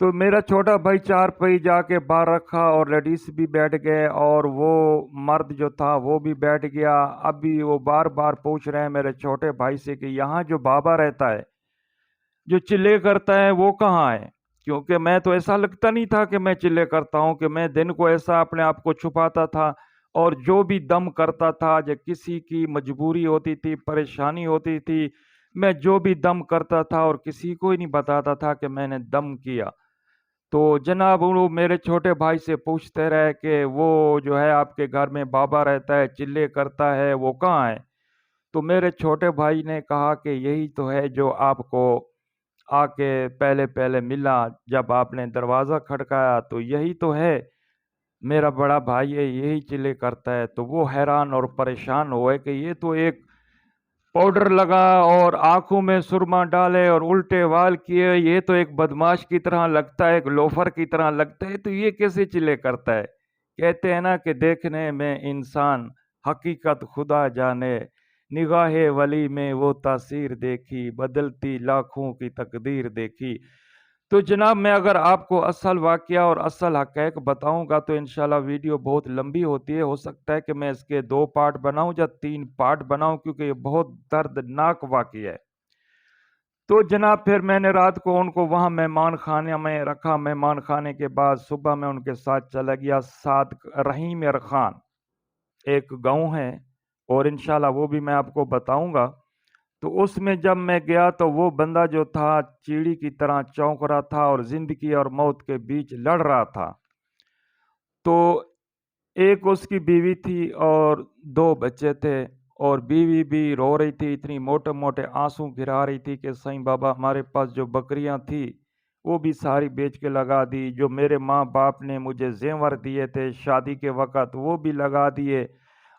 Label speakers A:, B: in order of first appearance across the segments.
A: تو میرا چھوٹا بھائی چارپائی جا کے باہر رکھا اور لیڈیز بھی بیٹھ گئے اور وہ مرد جو تھا وہ بھی بیٹھ گیا۔ ابھی وہ بار بار پوچھ رہے ہیں میرے چھوٹے بھائی سے کہ یہاں جو بابا رہتا ہے، جو چلے کرتا ہے، وہ کہاں ہے؟ کیونکہ میں تو ایسا لگتا نہیں تھا کہ میں چلے کرتا ہوں، کہ میں دن کو ایسا اپنے آپ کو چھپاتا تھا، اور جو بھی دم کرتا تھا، جب کسی کی مجبوری ہوتی تھی، پریشانی ہوتی تھی، میں جو بھی دم کرتا تھا اور کسی کو ہی نہیں بتاتا تھا کہ میں نے دم کیا۔ تو جناب وہ میرے چھوٹے بھائی سے پوچھتے رہے کہ وہ جو ہے آپ کے گھر میں بابا رہتا ہے، چلے کرتا ہے، وہ کہاں ہے؟ تو میرے چھوٹے بھائی نے کہا کہ یہی تو ہے جو آپ کو آ کے پہلے پہلے ملا، جب آپ نے دروازہ کھڑکایا، تو یہی تو ہے، میرا بڑا بھائی ہے، یہی چلے کرتا ہے۔ تو وہ حیران اور پریشان ہوئے کہ یہ تو ایک پاؤڈر لگا اور آنکھوں میں سرما ڈالے اور الٹے وال کیے، یہ تو ایک بدماش کی طرح لگتا ہے، ایک لوفر کی طرح لگتا ہے، تو یہ کیسے چلے کرتا ہے؟ کہتے ہیں نا کہ دیکھنے میں انسان، حقیقت خدا جانے، نگاہ ولی میں وہ تاثیر دیکھی، بدلتی لاکھوں کی تقدیر دیکھی۔ تو جناب میں اگر آپ کو اصل واقعہ اور اصل حقائق بتاؤں گا تو انشاءاللہ ویڈیو بہت لمبی ہوتی ہے، ہو سکتا ہے کہ میں اس کے 2 پارٹ بناؤں یا 3 پارٹ بناؤں، کیونکہ یہ بہت دردناک واقعہ ہے۔ تو جناب پھر میں نے رات کو ان کو وہاں مہمان خانے میں رکھا۔ مہمان خانے کے بعد صبح میں ان کے ساتھ چلا گیا سعد رحیم خان، ایک گاؤں ہے، اور انشاءاللہ وہ بھی میں آپ کو بتاؤں گا۔ تو اس میں جب میں گیا تو وہ بندہ جو تھا چیڑی کی طرح چونک رہا تھا اور زندگی اور موت کے بیچ لڑ رہا تھا۔ تو ایک اس کی بیوی تھی اور 2 بچے تھے، اور بیوی بھی رو رہی تھی، اتنی موٹے موٹے آنسو گرا رہی تھی کہ سائیں بابا ہمارے پاس جو بکریاں تھی وہ بھی ساری بیچ کے لگا دی، جو میرے ماں باپ نے مجھے زیور دیے تھے شادی کے وقت وہ بھی لگا دیے،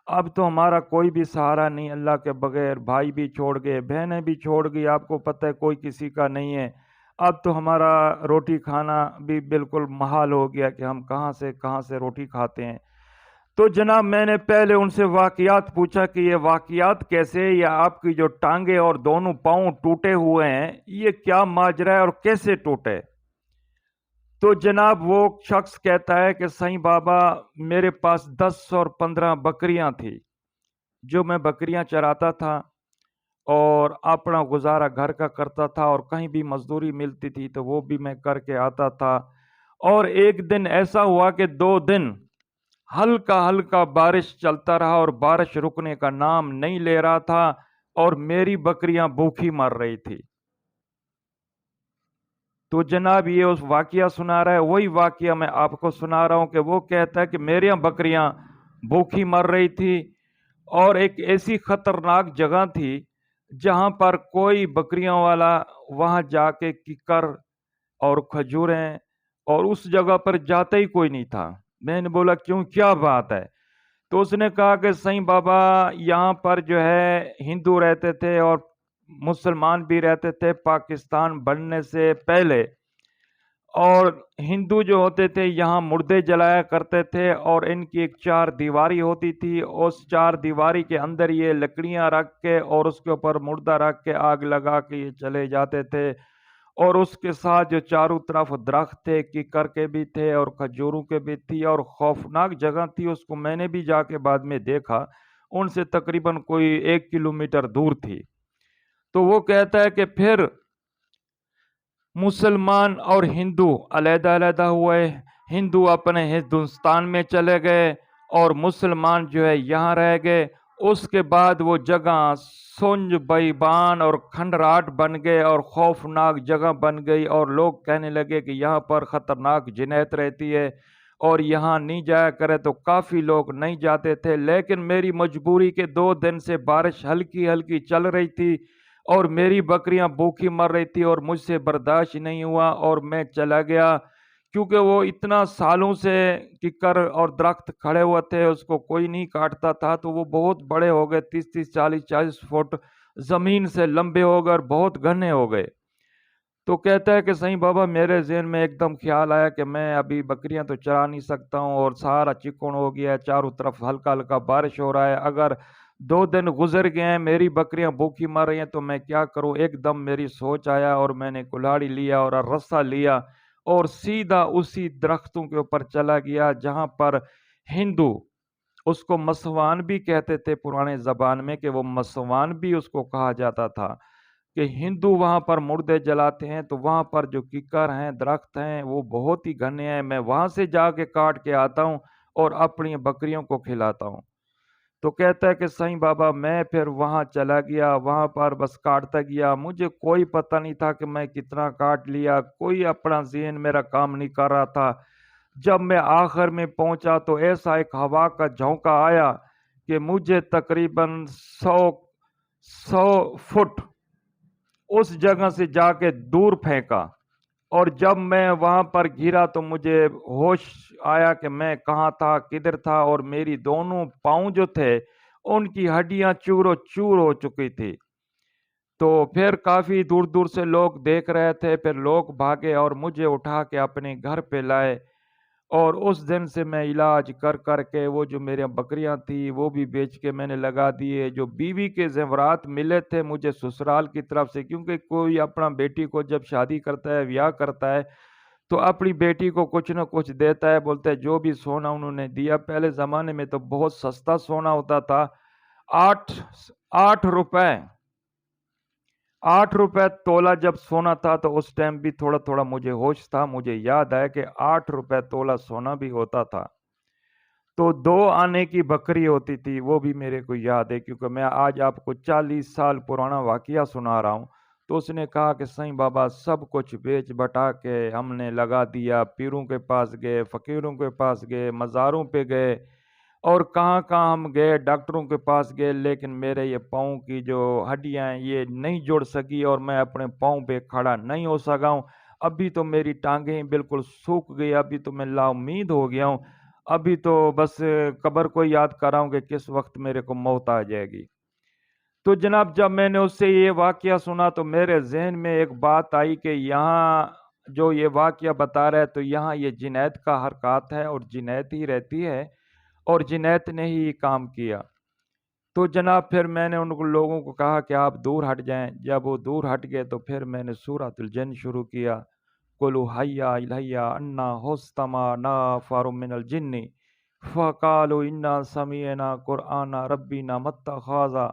A: اب تو ہمارا کوئی بھی سہارا نہیں اللہ کے بغیر، بھائی بھی چھوڑ گئے، بہنیں بھی چھوڑ گئی، آپ کو پتہ ہے کوئی کسی کا نہیں ہے، اب تو ہمارا روٹی کھانا بھی بالکل محال ہو گیا کہ ہم کہاں سے روٹی کھاتے ہیں۔ تو جناب میں نے پہلے ان سے واقعات پوچھا کہ یہ واقعات کیسے، یا آپ کی جو ٹانگیں اور دونوں پاؤں ٹوٹے ہوئے ہیں یہ کیا ماجرا ہے اور کیسے ٹوٹے؟ تو جناب وہ شخص کہتا ہے کہ سائیں بابا میرے پاس 10 اور 15 بکریاں تھی، جو میں بکریاں چراتا تھا اور اپنا گزارا گھر کا کرتا تھا، اور کہیں بھی مزدوری ملتی تھی تو وہ بھی میں کر کے آتا تھا۔ اور ایک دن ایسا ہوا کہ 2 دن ہلکا ہلکا بارش چلتا رہا اور بارش رکنے کا نام نہیں لے رہا تھا، اور میری بکریاں بھوکی مر رہی تھی۔ تو جناب یہ اس واقعہ سنا رہا ہے، وہی واقعہ میں آپ کو سنا رہا ہوں کہ وہ کہتا ہے کہ میری بکریاں بھوکی مر رہی تھی، اور ایک ایسی خطرناک جگہ تھی جہاں پر کوئی بکریاں والا وہاں جا کے ککر اور کھجوریں، اور اس جگہ پر جاتا ہی کوئی نہیں تھا۔ میں نے بولا کیوں، کیا بات ہے؟ تو اس نے کہا کہ سائیں بابا یہاں پر جو ہے ہندو رہتے تھے اور مسلمان بھی رہتے تھے پاکستان بننے سے پہلے، اور ہندو جو ہوتے تھے یہاں مردے جلایا کرتے تھے، اور ان کی ایک 4 دیواری ہوتی تھی، اس 4 دیواری کے اندر یہ لکڑیاں رکھ کے اور اس کے اوپر مردہ رکھ کے آگ لگا کے یہ چلے جاتے تھے، اور اس کے ساتھ جو چاروں طرف درخت تھے، ککر کے بھی تھے اور کھجوروں کے بھی تھی، اور خوفناک جگہ تھی، اس کو میں نے بھی جا کے بعد میں دیکھا، ان سے تقریباً کوئی 1 کلومیٹر دور تھی۔ تو وہ کہتا ہے کہ پھر مسلمان اور ہندو علیحدہ علیحدہ ہوئے، ہندو اپنے ہندوستان میں چلے گئے اور مسلمان جو ہے یہاں رہ گئے۔ اس کے بعد وہ جگہ سنج بیابان اور کھنڈرات بن گئے اور خوفناک جگہ بن گئی، اور لوگ کہنے لگے کہ یہاں پر خطرناک جنات رہتی ہے اور یہاں نہیں جایا کرے، تو کافی لوگ نہیں جاتے تھے، لیکن میری مجبوری کے 2 دن سے بارش ہلکی ہلکی چل رہی تھی اور میری بکریاں بھوکی مر رہی تھی، اور مجھ سے برداشت نہیں ہوا اور میں چلا گیا، کیونکہ وہ اتنا سالوں سے ککر اور درخت کھڑے ہوئے تھے، اس کو کوئی نہیں کاٹتا تھا، تو وہ بہت بڑے ہو گئے، 30 40 فٹ زمین سے لمبے ہو گئے اور بہت گھنے ہو گئے۔ تو کہتا ہے کہ سائیں بابا میرے ذہن میں ایک دم خیال آیا کہ میں ابھی بکریاں تو چرا نہیں سکتا ہوں، اور سارا چکن ہو گیا ہے، چاروں طرف ہلکا ہلکا بارش ہو رہا ہے، اگر 2 دن گزر گئے ہیں میری بکریاں بھوکی مر رہی ہیں تو میں کیا کروں؟ ایک دم میری سوچ آیا اور میں نے کلاڑی لیا اور رسا لیا اور سیدھا اسی درختوں کے اوپر چلا گیا جہاں پر ہندو، اس کو مسوان بھی کہتے تھے پرانے زبان میں، کہ وہ مسوان بھی اس کو کہا جاتا تھا، کہ ہندو وہاں پر مردے جلاتے ہیں تو وہاں پر جو ککر ہیں، درخت ہیں، وہ بہت ہی گھنے ہیں، میں وہاں سے جا کے کاٹ کے آتا ہوں اور اپنی بکریوں کو کھلاتا ہوں۔ تو کہتا ہے کہ سائیں بابا میں پھر وہاں چلا گیا، وہاں پر بس کاٹتا گیا، مجھے کوئی پتہ نہیں تھا کہ میں کتنا کاٹ لیا، کوئی اپنا ذہن میرا کام نہیں کر رہا تھا۔ جب میں آخر میں پہنچا تو ایسا ایک ہوا کا جھونکا آیا کہ مجھے تقریباً 100 فٹ اس جگہ سے جا کے دور پھینکا، اور جب میں وہاں پر گرا تو مجھے ہوش آیا کہ میں کہاں تھا، کدھر تھا، اور میری دونوں پاؤں جو تھے ان کی ہڈیاں چور و چور ہو چکی تھی۔ تو پھر کافی دور دور سے لوگ دیکھ رہے تھے، پھر لوگ بھاگے اور مجھے اٹھا کے اپنے گھر پہ لائے، اور اس دن سے میں علاج کر کر کے وہ جو میرے بکریاں تھی وہ بھی بیچ کے میں نے لگا دیے، جو بیوی کے زیورات ملے تھے مجھے سسرال کی طرف سے، کیونکہ کوئی اپنا بیٹی کو جب شادی کرتا ہے، بیاہ کرتا ہے، تو اپنی بیٹی کو کچھ نہ کچھ دیتا ہے، بولتے ہیں جو بھی سونا انہوں نے دیا۔ پہلے زمانے میں تو بہت سستا سونا ہوتا تھا، 8 روپے 8 روپے تولہ جب سونا تھا، تو اس ٹائم بھی تھوڑا تھوڑا مجھے ہوش تھا، مجھے یاد ہے کہ 8 روپے تولہ سونا بھی ہوتا تھا۔ تو 2 آنے کی بکری ہوتی تھی، وہ بھی میرے کو یاد ہے، کیونکہ میں آج آپ کو 40 سال پرانا واقعہ سنا رہا ہوں۔ تو اس نے کہا کہ سائیں بابا سب کچھ بیچ بٹا کے ہم نے لگا دیا، پیروں کے پاس گئے، فقیروں کے پاس گئے، مزاروں پہ گئے، اور کہاں کہاں ہم گئے، ڈاکٹروں کے پاس گئے، لیکن میرے یہ پاؤں کی جو ہڈیاں ہیں یہ نہیں جڑ سکی، اور میں اپنے پاؤں پہ کھڑا نہیں ہو سکا ہوں۔ ابھی تو میری ٹانگیں بالکل سوکھ گئی، ابھی تو میں لا امید ہو گیا ہوں، ابھی تو بس قبر کو یاد کر رہا ہوں کہ کس وقت میرے کو موت آ جائے گی۔ تو جناب جب میں نے اس سے یہ واقعہ سنا تو میرے ذہن میں ایک بات آئی کہ یہاں جو یہ واقعہ بتا رہا ہے تو یہاں یہ جنید کا حرکات ہے، اور جنید ہی رہتی ہے، اور جنید نے ہی یہ کام کیا۔ تو جناب پھر میں نے ان لوگوں کو کہا کہ آپ دور ہٹ جائیں، جب وہ دور ہٹ گئے تو پھر میں نے سورۃ الجن شروع کیا، قُلْ حَيَّ إِلَيَّ أَنَّا هُسْتَمَعَ نَفَرٌ مِّنَ الْجِنِّ فَقَالُوا إِنَّا سَمِعْنَا قُرْآنًا رَبِّنَا مَا اتَّخَذَ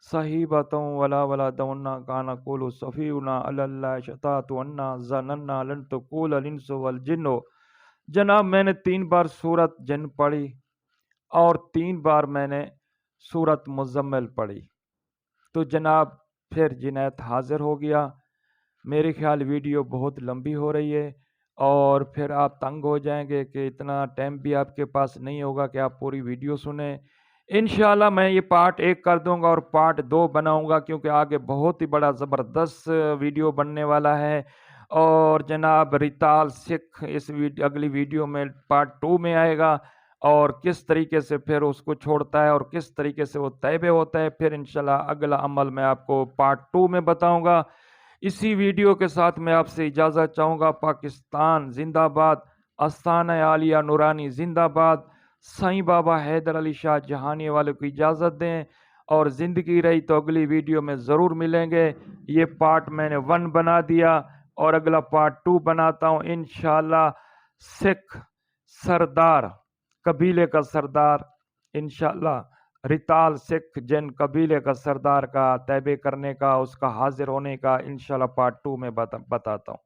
A: صَاحِبَةً وَلَا وَلَدًا وَأَنَّا كَانَ يَقُولُ سَفِيهُنَا عَلَى اللَّهِ شَطَاطًا وَأَنَّا ظَنَنَّا لَن تَقُولَ الْإِنسُ وَالْجِنُّ۔ جناب میں نے 3 بار سورۃ جن پڑھی، اور 3 بار میں نے سورۃ مزمل پڑھی۔ تو جناب پھر جنید حاضر ہو گیا۔ میرے خیال ویڈیو بہت لمبی ہو رہی ہے، اور پھر آپ تنگ ہو جائیں گے کہ اتنا ٹائم بھی آپ کے پاس نہیں ہوگا کہ آپ پوری ویڈیو سنیں۔ انشاءاللہ میں یہ پارٹ 1 کر دوں گا اور پارٹ 2 بناؤں گا، کیونکہ آگے بہت ہی بڑا زبردست ویڈیو بننے والا ہے۔ اور جناب ریتال سکھ اس اگلی ویڈیو میں پارٹ 2 میں آئے گا، اور کس طریقے سے پھر اس کو چھوڑتا ہے اور کس طریقے سے وہ طیبے ہوتا ہے، پھر انشاءاللہ اگلا عمل میں آپ کو پارٹ 2 میں بتاؤں گا۔ اسی ویڈیو کے ساتھ میں آپ سے اجازت چاہوں گا۔ پاکستان زندہ باد، آستانہ عالیہ نورانی زندہ باد۔ سائیں بابا حیدر علی شاہ جہانی والے کو اجازت دیں، اور زندگی رہی تو اگلی ویڈیو میں ضرور ملیں گے۔ یہ پارٹ میں نے 1 بنا دیا، اور اگلا پارٹ 2 بناتا ہوں انشاءاللہ۔ سکھ سردار، قبیلے کا سردار، انشاءاللہ ریتال سکھ جن قبیلے کا سردار کا طیبے کرنے کا، اس کا حاضر ہونے کا انشاءاللہ پارٹ 2 میں بتاتا ہوں۔